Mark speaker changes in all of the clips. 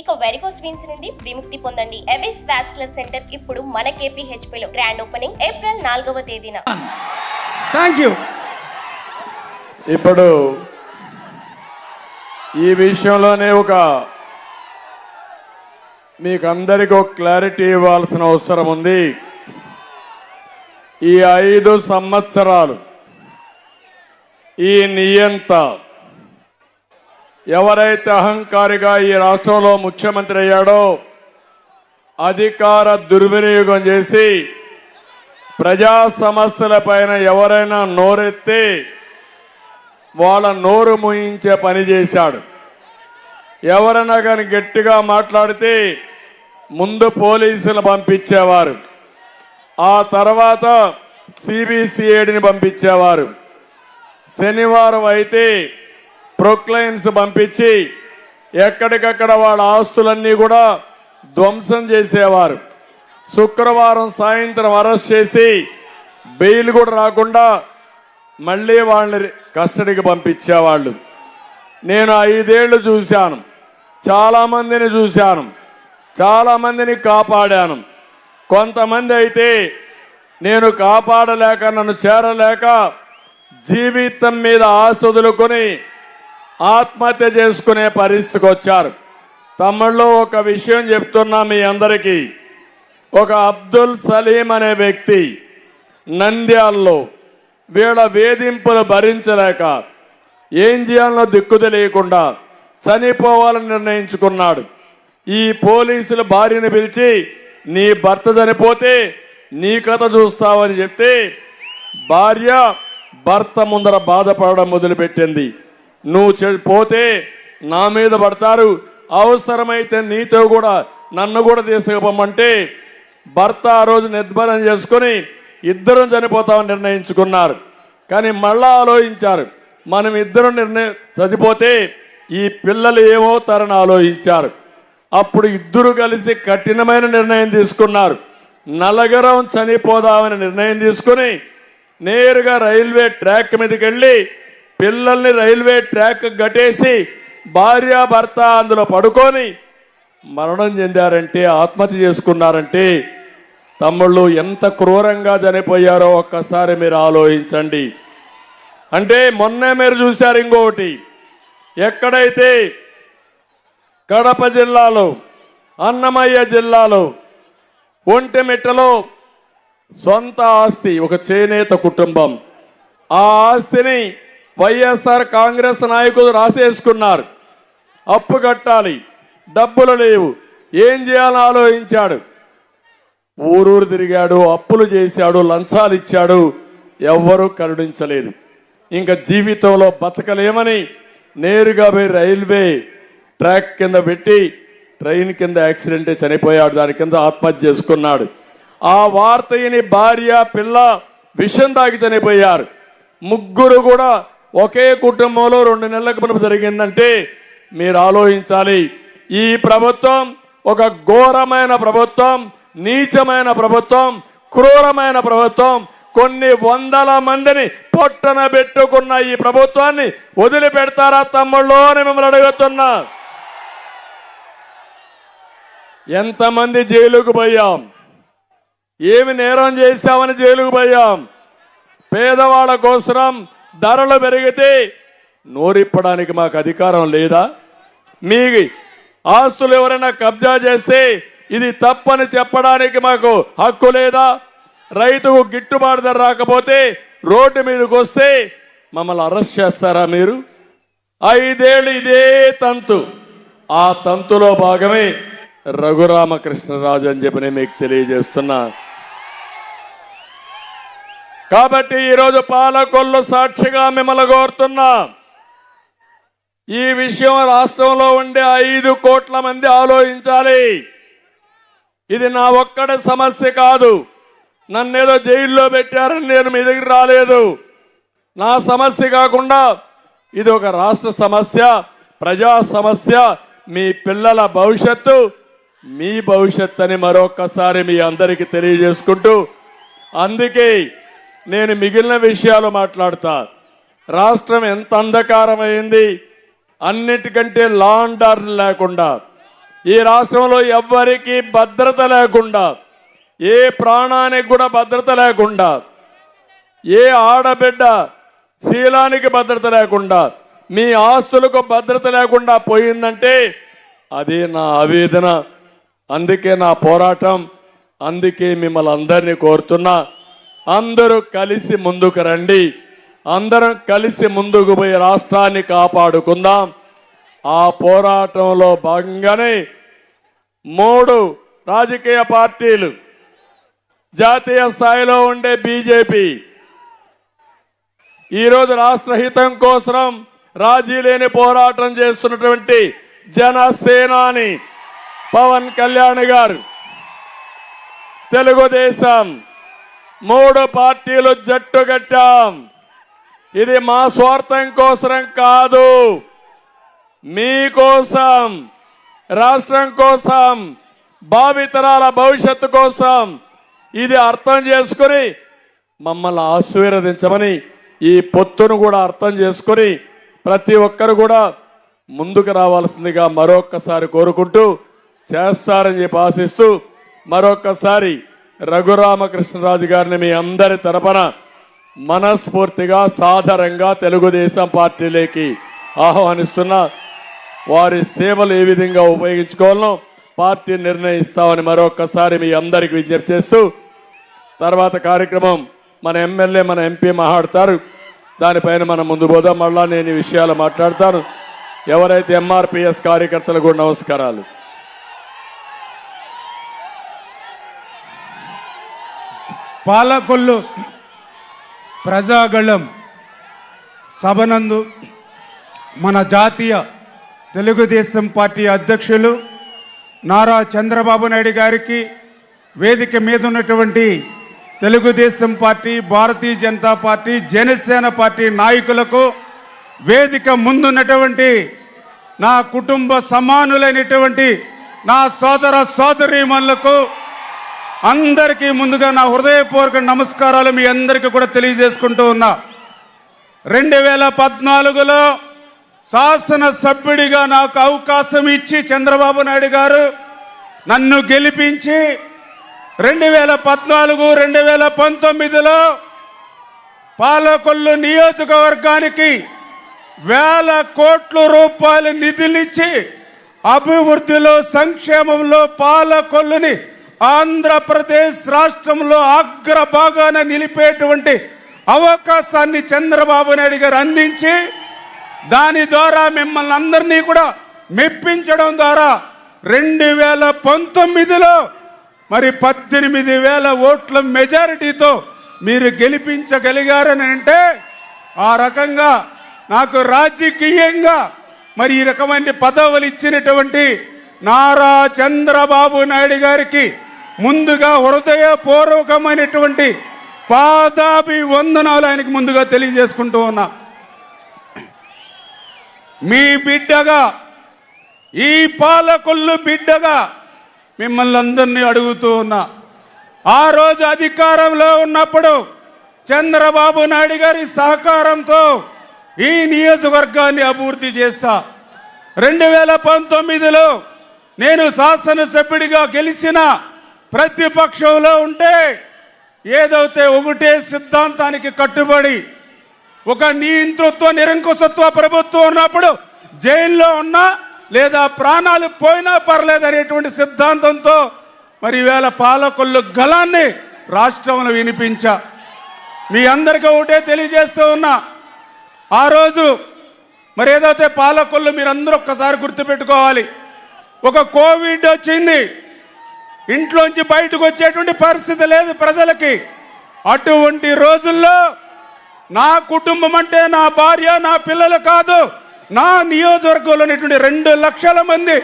Speaker 1: ఇక varicose veins నుండి విముక్తి పొందండి. ఎవిస్ వాస్కులర్ సెంటర్ ఇప్పుడు మన KPHP లో గ్రాండ్ ఓపెనింగ్ ఏప్రిల్ 4వ తేదీన.
Speaker 2: థాంక్యూ.
Speaker 3: ఇప్పుడు ఈ విషయంలోనే మీకు అందరికీ ఒక క్లారిటీ ఇవ్వాల్సిన అవసరం ఉంది. ఈ 5 సంవత్సరాలు ఈ నియంత ఎవరైతే అహంకారిగా ఈ రాష్ట్రంలో ముఖ్యమంత్రి అయ్యాడో అధికార దుర్వినియోగం చేసి ప్రజా సమస్యలపైన ఎవరైనా నోరెత్తి వాళ్ళ నోరు మూయించే పని చేశాడు. ఎవరైనా కానీ గట్టిగా మాట్లాడితే ముందు పోలీసులు పంపించేవారు, ఆ తర్వాత CBCIDని పంపించేవారు. శనివారం అయితే ప్రొక్లైన్స్ పంపించి ఎక్కడికక్కడ వాళ్ళ ఆస్తులన్నీ కూడా ధ్వంసం చేసేవారు. శుక్రవారం సాయంత్రం అరెస్ట్ చేసి బెయిల్ కూడా రాకుండా మళ్ళీ వాళ్ళని కస్టడీకి పంపించేవాళ్ళు. నేను 5 ఏళ్లు చూశాను, చాలా మందిని చూశాను, చాలా మందిని కాపాడాను. కొంతమంది అయితే నేను కాపాడలేక నన్ను చేరలేక జీవితం మీద ఆశ వదులుకొని ఆత్మహత్య చేసుకునే పరిస్థితికి వచ్చారు. తమ్ముళ్ళు ఒక విషయం చెప్తున్నా మీ అందరికీ. ఒక అబ్దుల్ సలీం అనే వ్యక్తి నంద్యాలలో వీళ్ళ వేధింపులు భరించలేక ఏం చేయాలనో దిక్కు తెలియకుండా చనిపోవాలని నిర్ణయించుకున్నాడు. ఈ పోలీసుల భార్యను పిలిచి నీ భర్త చనిపోతే నీ కథ చూస్తావని చెప్తే భార్య భర్త ముందర బాధపడడం మొదలుపెట్టింది. నువ్వు పోతే నా మీద పడతారు, అవసరమైతే నీతో కూడా నన్ను కూడా తీసుకుపోమంటే భర్త ఆ రోజు నిర్భరం చేసుకుని ఇద్దరం చనిపోతామని నిర్ణయించుకున్నారు. కానీ మళ్ళా ఆలోచించారు, మనం ఇద్దరం చనిపోతే ఈ పిల్లలు ఏమవుతారని ఆలోచించారు. అప్పుడు ఇద్దరు కలిసి కఠినమైన నిర్ణయం తీసుకున్నారు. నలుగురం చనిపోదామని నిర్ణయం తీసుకుని నేరుగా రైల్వే ట్రాక్ మీదకి వెళ్ళి పిల్లల్ని రైల్వే ట్రాక్ గట్టేసి భార్య భర్త అందులో పడుకొని మరణం చెందారంటే, ఆత్మహత్య చేసుకున్నారంటే తమ్ముళ్ళు ఎంత క్రూరంగా చనిపోయారో ఒక్కసారి మీరు ఆలోచించండి. అంటే మొన్నే మీరు చూశారు ఇంకొకటి, ఎక్కడైతే కడప జిల్లాలో అన్నమయ్య జిల్లాలో ఒంటిమిట్టలో సొంత ఆస్తి ఒక చేనేత కుటుంబం, ఆ ఆస్తిని వైఎస్ఆర్ కాంగ్రెస్ నాయకులు రాసేసుకున్నారు. అప్పు కట్టాలి, డబ్బులు లేవు, ఏం చేయాలని ఆలోచించాడు. ఊరూరు తిరిగాడు, అప్పులు చేశాడు, లంచాలు ఇచ్చాడు, ఎవ్వరూ కరుణించలేదు. ఇంకా జీవితంలో బతకలేమని నేరుగా పోయి రైల్వే ట్రాక్ కింద పెట్టి ట్రైన్ కింద యాక్సిడెంట్ చనిపోయాడు. దాని కింద ఆత్మహత్య చేసుకున్నాడు. ఆ వార్తని భార్య పిల్ల విషం తాగి చనిపోయారు. ముగ్గురు కూడా ఒకే కుటుంబంలో 2 నెలలకు మునుపు జరిగిందంటే మీరు ఆలోచించాలి. ఈ ప్రభుత్వం ఒక ఘోరమైన ప్రభుత్వం, నీచమైన ప్రభుత్వం, క్రూరమైన ప్రభుత్వం. కొన్ని వందల మందిని పొట్టన పెట్టుకున్న ఈ ప్రభుత్వాన్ని వదిలిపెడతారా తమ్ముళ్ళు అని మిమ్మల్ని అడుగుతున్నా. ఎంతమంది జైలుకు పోయాం, ఏమి నేరం చేశామని జైలుకు పోయాం. పేదవాళ్ళ కోసం ధరలు పెరిగితే నోరిప్పడానికి మాకు అధికారం లేదా? మీ ఆస్తులు ఎవరైనా కబ్జా చేస్తే ఇది తప్పని చెప్పడానికి మాకు హక్కు లేదా? రైతుకు గిట్టుబాటు ధర రాకపోతే రోడ్డు మీదకి వస్తే మమ్మల్ని అరెస్ట్ చేస్తారా మీరు? 5 ఏళ్ళు ఇదే తంతు. ఆ తంతులో భాగమే రఘురామకృష్ణరాజు అని చెప్పి నేను మీకు తెలియజేస్తున్నా. కాబట్టి ఈరోజు పాలకొల్లు సాక్షిగా మిమ్మల్ని కోరుతున్నా, ఈ విషయం రాష్ట్రంలో ఉండే 5 కోట్ల మంది ఆలోచించాలి. ఇది నా ఒక్కడి సమస్య కాదు. నన్నేదో జైల్లో పెట్టారని నేను మీ దగ్గర రాలేదు. నా సమస్య కాకుండా ఇది ఒక రాష్ట్ర సమస్య, ప్రజా సమస్య, మీ పిల్లల భవిష్యత్తు, మీ భవిష్యత్తు అని మరొకసారి మీ అందరికీ తెలియజేసుకుంటూ, అందుకే నేను మిగిలిన విషయాలు మాట్లాడతా. రాష్ట్రం ఎంత అంధకారమైంది, అన్నిటికంటే లా అండ్ ఆర్డర్ లేకుండా ఈ రాష్ట్రంలో ఎవ్వరికీ భద్రత లేకుండా, ఏ ప్రాణానికి కూడా భద్రత లేకుండా, ఏ ఆడబిడ్డ శీలానికి భద్రత లేకుండా, మీ ఆస్తులకు భద్రత లేకుండా పోయిందంటే అది నా ఆవేదన. అందుకే నా పోరాటం. అందుకే మిమ్మల్ని అందరినీ కోరుతున్నా, అందరూ కలిసి ముందుకు రండి. అందరం కలిసి ముందుకు పోయి రాష్ట్రాన్ని కాపాడుకుందాం. ఆ పోరాటంలో భాగంగానే 3 రాజకీయ పార్టీలు, జాతీయ స్థాయిలో ఉండే బీజేపీ, ఈరోజు రాష్ట్ర హితం కోసం రాజీ లేని పోరాటం చేస్తున్నటువంటి జనసేనాని పవన్ కళ్యాణ్ గారు, తెలుగుదేశం 3 పార్టీలు జట్టు కట్టాం. ఇది మా స్వార్థం కోసం కాదు, మీకోసం, రాష్ట్రం కోసం, భావితరాల భవిష్యత్తు కోసం. ఇది అర్థం చేసుకుని మమ్మల్ని ఆశీర్వదించమని, ఈ పొత్తును కూడా అర్థం చేసుకుని ప్రతి ఒక్కరు కూడా ముందుకు రావాల్సిందిగా మరొక్కసారి కోరుకుంటూ, చేస్తారని చెప్పి ఆశిస్తూ, మరొక్కసారి రఘురామకృష్ణరాజు గారిని మీ అందరి తరపున మనస్ఫూర్తిగా సాదరంగా తెలుగుదేశం పార్టీలోకి ఆహ్వానిస్తున్నా. వారి సేవలు ఏ విధంగా ఉపయోగించుకోవాలో పార్టీ నిర్ణయిస్తామని మరొక్కసారి మీ అందరికి విజ్ఞప్తి చేస్తూ, తర్వాత కార్యక్రమం మన ఎమ్మెల్యే, మన ఎంపీ మాట్లాడతారు. దానిపైన మనం ముందు పోదాం. మళ్ళా నేను ఈ విషయాలు మాట్లాడతాను. ఎవరైతే ఎంఆర్పిఎస్ కార్యకర్తలు కూడా నమస్కారాలు.
Speaker 2: పాలకొల్లు ప్రజాగళం సభనందు మన జాతీయ తెలుగుదేశం పార్టీ అధ్యక్షులు నారా చంద్రబాబు నాయుడు గారికి, వేదిక మీద ఉన్నటువంటి Telugu Desam party, Bharatiya Janata party, Janasena party నాయకులకు, వేదిక ముందున్నటువంటి నా కుటుంబ సమానులైనటువంటి నా సోదర సోదరీమణులకు అందరికీ ముందుగా నా హృదయపూర్వక నమస్కారాలు మీ అందరికీ కూడా తెలియజేసుకుంటూ ఉన్నా. 2014లో శాసనసభ్యుడిగా నాకు అవకాశం ఇచ్చి చంద్రబాబు నాయుడు గారు నన్ను గెలిపించి 2014, 2019లో పాలకొల్లు నియోజకవర్గానికి 1000 కోట్ల రూపాయల నిధులిచ్చి అభివృద్ధిలో, సంక్షేమంలో పాలకొల్లుని ఆంధ్రప్రదేశ్ రాష్ట్రంలో అగ్రభాగాన నిలిపేటువంటి అవకాశాన్ని చంద్రబాబు నాయుడు గారు అందించి, దాని ద్వారా మిమ్మల్ని అందరినీ కూడా మెప్పించడం ద్వారా 2019లో మరి 18,000 ఓట్ల మెజారిటీతో మీరు గెలిపించగలిగారని అంటే, ఆ రకంగా నాకు రాజకీయంగా మరి ఈ రకమైన పదవులు ఇచ్చినటువంటి నారా చంద్రబాబు నాయుడు గారికి ముందుగా హృదయపూర్వకమైనటువంటి పాదాభివందనాలు ఆయనకు ముందుగా తెలియజేసుకుంటూ ఉన్నా. మీ బిడ్డగా, ఈ పాలకొల్లు బిడ్డగా మిమ్మల్ని అందరినీ అడుగుతూ ఉన్నా. ఆ రోజు అధికారంలో ఉన్నప్పుడు చంద్రబాబు నాయుడు గారి సహకారంతో ఈ నియోజకవర్గాన్ని అభివృద్ధి చేశా. 2019లో నేను శాసనసభ్యుడిగా గెలిచిన ప్రతిపక్షంలో ఉంటే ఏదైతే ఒకటే సిద్ధాంతానికి కట్టుబడి, ఒక నియంతృత్వ నిరంకుశత్వ ప్రభుత్వం ఉన్నప్పుడు జైల్లో ఉన్నా లేదా ప్రాణాలు పోయినా పర్లేదు అనేటువంటి సిద్ధాంతంతో మరి ఈవేళ పాలకొల్లు గళాన్ని రాష్ట్రంలో వినిపించా. మీ అందరికీ ఒకటే తెలియజేస్తూ ఉన్నా, ఆ రోజు మరి ఏదైతే పాలకొల్లు మీరందరూ ఒక్కసారి గుర్తుపెట్టుకోవాలి, ఒక కోవిడ్ వచ్చింది, ఇంట్లోంచి బయటకు వచ్చేటువంటి పరిస్థితి లేదు ప్రజలకి. అటువంటి రోజుల్లో నా కుటుంబం అంటే నా భార్య, నా పిల్లలు కాదు, నా నియోజకవర్గంలో 2 లక్షల మంది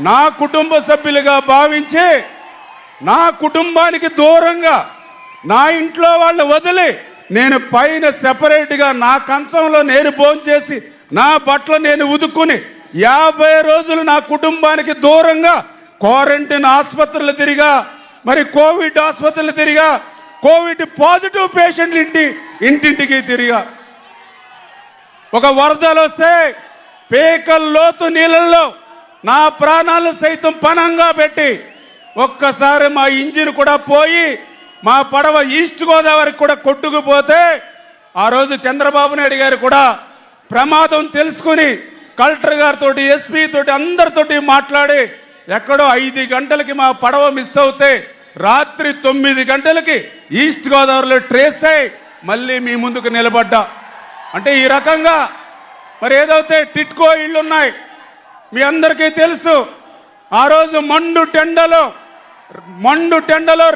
Speaker 2: నా కుటుంబ సభ్యులుగా భావించి, నా కుటుంబానికి దూరంగా నా ఇంట్లో వాళ్ళు వదిలి నేను పైన సెపరేట్గా నా కంచంలో నేను భోంచేసి నా బట్టలు నేను ఉదుక్కుని 50 రోజులు నా కుటుంబానికి దూరంగా క్వారంటైన్ ఆసుపత్రులు తిరిగా, మరి కోవిడ్ ఆసుపత్రులు తిరిగా, కోవిడ్ పాజిటివ్ పేషెంట్లు ఇంటింటికి తిరిగా. ఒక వరదలు వస్తే పేకల్లోతు నీళ్ళల్లో నా ప్రాణాలు సైతం పణంగా పెట్టి ఒక్కసారి మా ఇంజిన్ కూడా పోయి మా పడవ ఈస్ట్ గోదావరికి కూడా కొట్టుకుపోతే ఆ రోజు చంద్రబాబు నాయుడు గారు కూడా ప్రమాదం తెలుసుకుని కలెక్టర్ గారితో ఎస్పీ తోటి అందరితోటి మాట్లాడి ఎక్కడో 5 గంటలకి మా పడవ మిస్ అవుతే రాత్రి 9 గంటలకి ఈస్ట్ గోదావరిలో ట్రేస్ అయి మళ్ళీ మీ ముందుకు నిలబడ్డా. అంటే ఈ రకంగా మరి ఏదైతే టిట్కో ఇళ్ళు ఉన్నాయి మీ అందరికీ తెలుసు. ఆ రోజు మండు టెండలో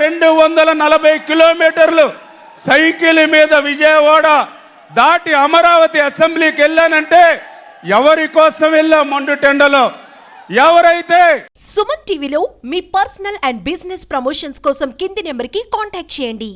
Speaker 2: 240 కిలోమీటర్లు సైకిల్ మీద విజయవాడ దాటి అమరావతి అసెంబ్లీకి వెళ్ళానంటే ఎవరి కోసం వెళ్ళా? మండు టెండలో ఎవరైతే
Speaker 4: సుమన్ టీవీలో మీ పర్సనల్ అండ్ బిజినెస్ ప్రమోషన్స్ కోసం కింది నెంబర్కి కాంటాక్ట్ చేయండి.